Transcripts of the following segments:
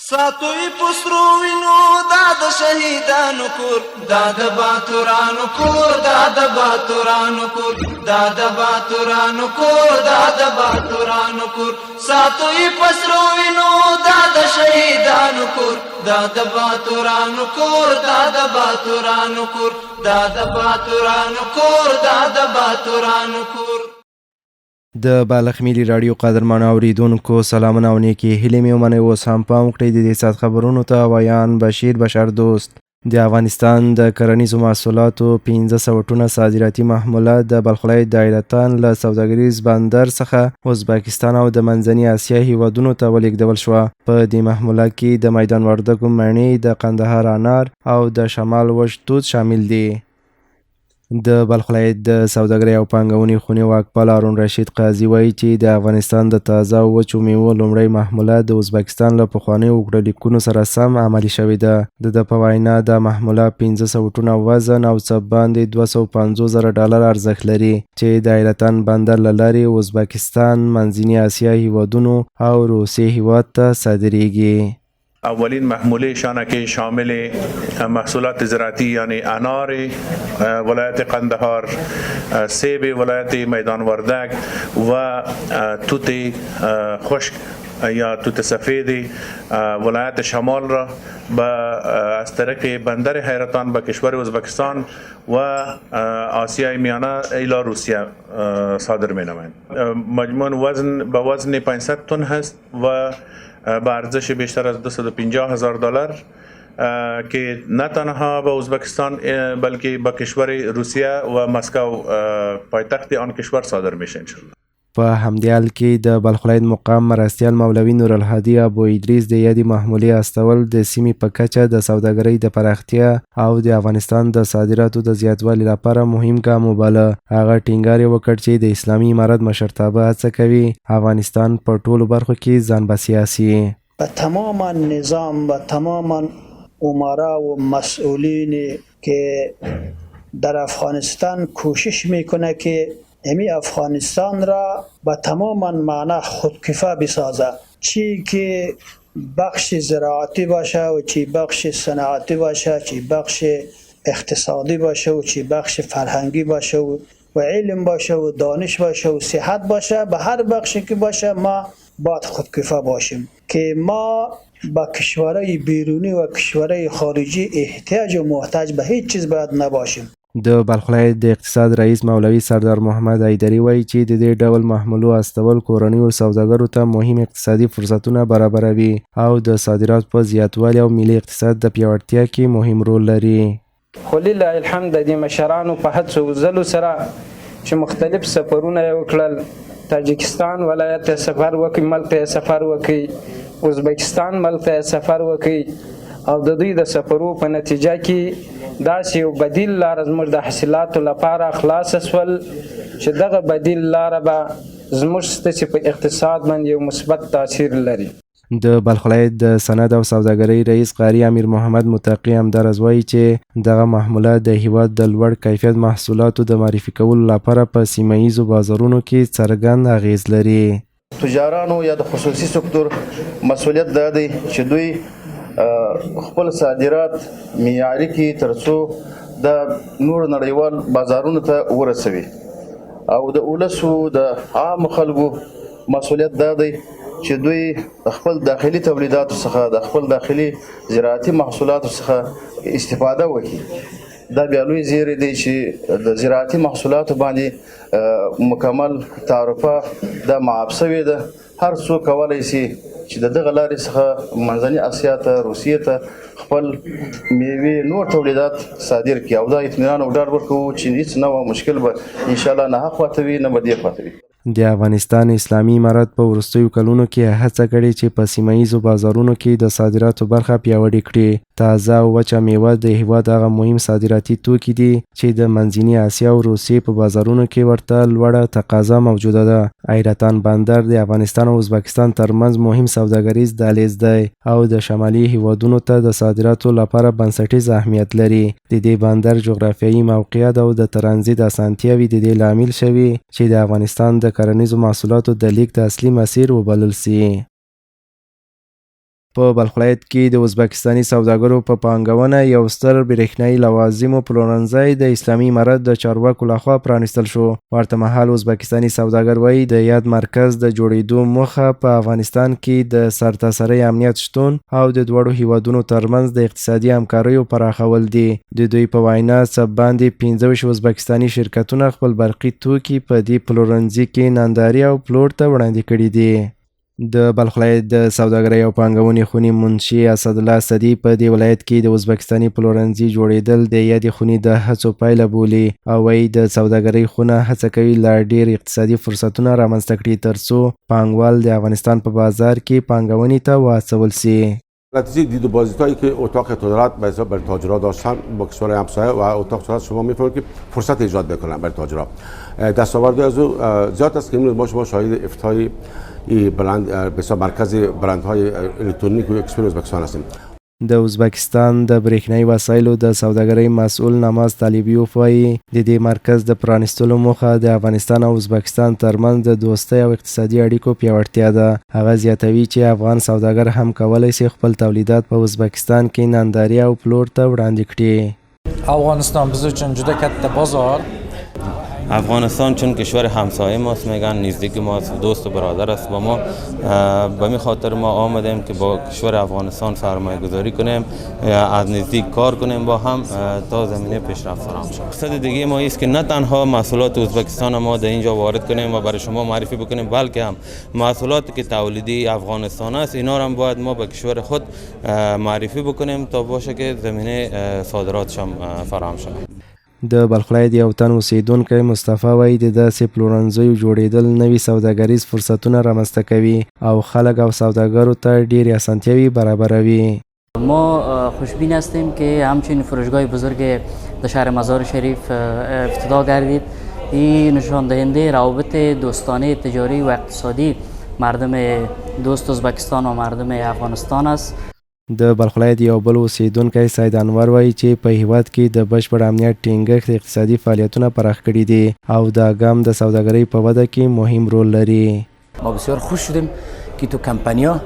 ساتوی پسرو وینو دا د شهیدانو کور دا د باتورانو کور دا د باتورانو کور دا د باتورانو کور دا د باتورانو کور ساتوی پسرو وینو دا د شهیدانو کور دا د باتورانو کور دا د باتورانو کور دا د باتورانو کور دا د باتورانو کور. د بالغ ملي رادیو قدرمن اوریدونکو سلامونه او نیکی هیلې مې ومنئ. اوس هم پام وکړئ د دې ساعت خبرونو ته. ویان بشیر بشر دوست. د افغانستان د کرنیزو محصولاتو 1500 ټنه صادراتي محمولات د بلخ ولایت د ایلتان له سوداګریز بندر څخه ازبکستان او د منځني اسیا هیوادونو ته ولېږدول شوه. په دې محمولات کې د میدان وردګو مڼې، د قندهار انار او د شمال وچ توت شامل دي. د بلخ ولایت د سوداګرۍ او پانګونې خونې واکپال هارون رشید قاضي وایي چې د افغانستان د تازه او وچو میوو لومړی محمولات د ازبکستان له پخوانیو اوږدلیکونو سره سم عملي شوې ده. د په وینا دا محمولات 1500 ټنه وزن او څه باندې $250,000 ارزښت لري چې د ایلتان بندر له لارې ازبکستان، منځني اسیا هیوادونو او روسیې هیواد ته صادریږي. اولین محموله شانه که شامل محصولات زراعتی یعنی انار ولایت قندهار، سیب ولایت میدان وردک و توت خشک یا توت سفید ولایت شمال را از طریق بندر حیرتان به کشور ازبکستان و آسیای میانه الی روسیه صادر می نمایند. مجموع وزن به وزن 500 تن هست و با ارزش بیشتر از $250,000 که نه تنها به ازبکستان بلکه به کشور روسیه و مسکو پایتخت آن کشور صادر میشه انشالله. په همدې حال کې د بلخ ولایت مقام مرستیال مولوي نورالهادي ابو ادریس د یادې محمولې استول د سیمې په کچه د سوداګرۍ د پراختیا او د افغانستان د صادراتو د زیاتوالي لپاره مهم ګام وباله. هغه ټینګار یې وکړ چې د اسلامي امارت مشرتابه هڅه کوي افغانستان په ټولو برخو کې ځان بسیاسي. و تماما نظام و تماما امرا و مسئولین که در افغانستان کوشش میکنه که امی افغانستان را به تمام معنی خودکفا بسازه، چی که بخش زراعتی باشه و چی بخش صنعتی باشه، چی بخش اقتصادی باشه و چی بخش فرهنگی باشه و علم باشه و دانش باشه و صحت باشه. به هر بخشی که باشه ما باید خودکفا باشیم که ما با کشورهای بیرونی و کشورهای خارجی احتیاج و محتاج به هیچ چیز باید نباشیم. د بلخ ولایت د اقتصاد رئیس مولوي سردار محمد حیدري وایي چې د دې ډول محمولو استول کورنیو سوداګرو ته مهم اقتصادي فرصتونه برابروي او د صادراتو په زیاتوالي او ملي اقتصاد د پیاوړتیا کې مهم رول لري. خو لله الحمد د مشرانو په هڅو ځلو سره چې مختلف سفرونه یې وکړل، تاجکستان ولایت سفر وکړي، ملک ته سفر وکړي، ازبکستان ملک ته سفر وکړي او د دوی د سفرو په نتیجه کې داسې یو بدیل لاره زموږ د حاصلاتو لپاره خلاصه شول چې دغه بدیل لاره به زموږ ستاسې په اقتصاد باندې یو مثبت تاثیر لري. د بلخ ولایت د صنعت او سوداګرۍ رئیس قاري امیر محمد متقي همدارز وایي چې دغه محمولات د هیواد د لوړ کیفیت محصولاتو د معرفي کولو لپاره په سیمه ییزو بازارونو کې څرګند اغیز لري. تجارانو یا د خصوصي سکتور مسؤلیت دا دی چې دوی خپل صادرات معیاري کړي ترڅو د نور نړیوال بازارونو ته ورسوي او د ولسو د عام خلکو مسؤلیت دا دی چې دوی خپل داخلي تولیداتو څخه د خپل داخلي زراعتي محصولاتو څخه استفاده وکړي. دا بیا لوی زیری دی چې د زراعتي محصولاتو باندې مکمل تعرفه د معاف شوې ده. هر څوک کولی شي چې د دغه لارې څخه منځني اسیا ته، روسیې ته خپل میوې نور تولیدات صادر کړي او دا اطمینان او ډاډ ورکوو چې هیڅ نه مشکل به انشاءالله نه هغه خواته وي نه به دې خواته وي. د افغانستان اسلامي امارت په وروستیو کلونو کې هڅه کړې چې په سیمه ییزو بازارونو کې د صادراتو برخه پیاوړې کړي. تازه او وچه میوه د هیواد هغه مهم صادراتي توکي دي چې د منځني اسیا او روسیې په بازارونو کې ورته لوړه تقاضا موجوده ده. ایلتان بندر د افغانستان او ازبکستان ترمنځ مهم سوداګریز دهلیز دی او د شمالي هیوادونو ته د صادراتو لپاره بنسټیز اهمیت لري. د دې بندر جغرافیایي موقعیت او د ترانزیت اسانتیاوې د دې لامل شوي چې د افغانستان د کرنیزو محصولاتو د لیږد اصلي مسیر وبلل سي. په بلخ ولایت کې د ازبکستاني سوداګرو په پانګونه یو ستر برېښنایي لوازمو پلورنځی د اسلامي امارت د چارواکو لخوا پرانیستل شو. ورته مهال ازبکستاني سوداګر وایي د یاد مرکز د جوړېدو موخه په افغانستان کې د سرتاسري امنیت شتون او د دواړو هیوادونو ترمنځ د اقتصادي همکاریو پراخول دي. د دوی په وینا څه باندې 15 ازبکستاني شرکتونه خپل برقي توکي په دې پلورنځي کې ننداري او پلور ته وړاندې کړي دي. د بلخ ولایت د سوداګرۍ او پانګونې خونې منشي اسدالله اسدي په دې ولایت کې د ازبکستاني پلورنځي جوړېدل د یادې خونې د هڅو پایله بولي او وایي د سوداګرۍ خونه هڅه کوي لا ډېر اقتصادي فرصتونه رامنځته کړي ترڅو پانګوال د افغانستان په بازار کې پانګونې ته وهڅول سي. نتیجه دید و بازدیدهایی که اتاق تجارت به حساب برای تاجرها داشتن با کشور همسایه و اتاق تجارت شما میفهمید که فرصت ایجاد بکنن برای تاجرها. دستاوردهای از او زیاد است که امروز ما شما شاهد افتتاح برند به حساب مرکز برندهای الکترونیک و اکسپرت ازبکستان هستیم. د ازبکستان د برېښنایي وسایلو د سوداګرۍ مسؤل نماز طالبیوف وایي د دې مرکز د پرانیستلو موخه د افغانستان او ازبکستان ترمنځ د دوستۍ او اقتصادي اړیکو پیاوړتیا ده. هغه زیاتوي چې افغان سوداګر هم کولی شي خپل تولیدات په ازبکستان کې ننداري او پلور ته وړاندې کړي. افغانستان biz uchun juda katta bozor. افغانستان چون کشور همسایه ماست، میگن نزدیک ماست، دوست و برادر است با ما. به این خاطر ما آمدیم که با کشور افغانستان سرمایه گذاری کنیم، از نزدیک کار کنیم با هم تا زمینه پیشرفت فراهم شود. مقصد دیگه ما است که نه تنها محصولات ازبکستان ما در اینجا وارد کنیم و برای شما معرفی بکنیم، بلکه هم محصولاتی که تولیدی افغانستان است اینا هم باید ما به کشور خود معرفی بکنیم تا باشه که زمینه صادراتش هم فراهم شود. د بلخ ولایت یو تن اوسیدونکی مصطفی وایي د داسې پلورنځیو جوړېدل نوي سوداګریز فرصتونه رامنځته کوي او خلک او سوداګرو ته ډېرې اسانتیاوې برابروي. ما خوشبین هستیم که همچنین فروشگاه بزرگ در شهر مزار شریف افتتاح گردید. این نشان دهنده روابط دوستانه تجاری و اقتصادی مردم دوست ازبکستان و مردم افغانستان است. د بلخ ولایت یو بل اوسیدونکی سید انور وایي چې په هیواد کې د بشپړ امنیت ټینګښت اقتصادي فعالیتونه پراخ کړي دي او دا ګام د سوداګرۍ په وده کې مهم رول لري. ما بسیار خوش شدیم که تو کمپانیا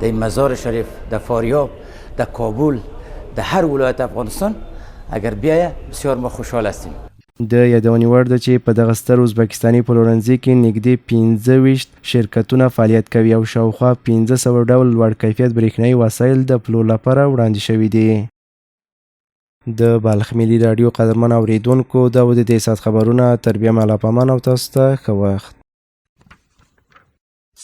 در مزار شریف، در فاریاب، در کابل، در هر ولایت افغانستان اگر بیایه بسیار ما خوشحال هستیم. د یادونې وړ ده چې په دغه ستر ازبکستاني پلورنځي کې نږدې 25 شرکتونه فعالیت کوي او شاوخوا 1500 ډول لوړ کیفیت برېښنایي وسایل د پلور لپاره وړاندې شوي دي. د بلخ ملي راډیو قدرمن اوریدونکو دا و د دې ساعت خبرونه. تر بیا مهاله پامان او تاسو ته ښه وخت.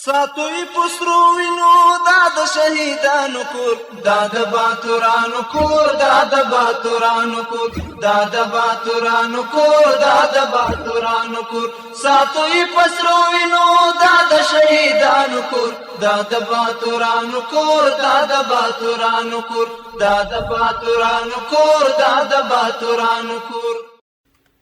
ساتوی پسرو وینو دا د شهیدانو کور، دا د باتورانو کور، دا د باتورانو کور، دا د باتورانو کور، دا د باتورانو کور. ساتوی پسرو وینو دا د شهیدانو کور، دا د باتورانو کور، دا د باتورانو کور، دا د باتورانو کور، دا د باتورانو کور.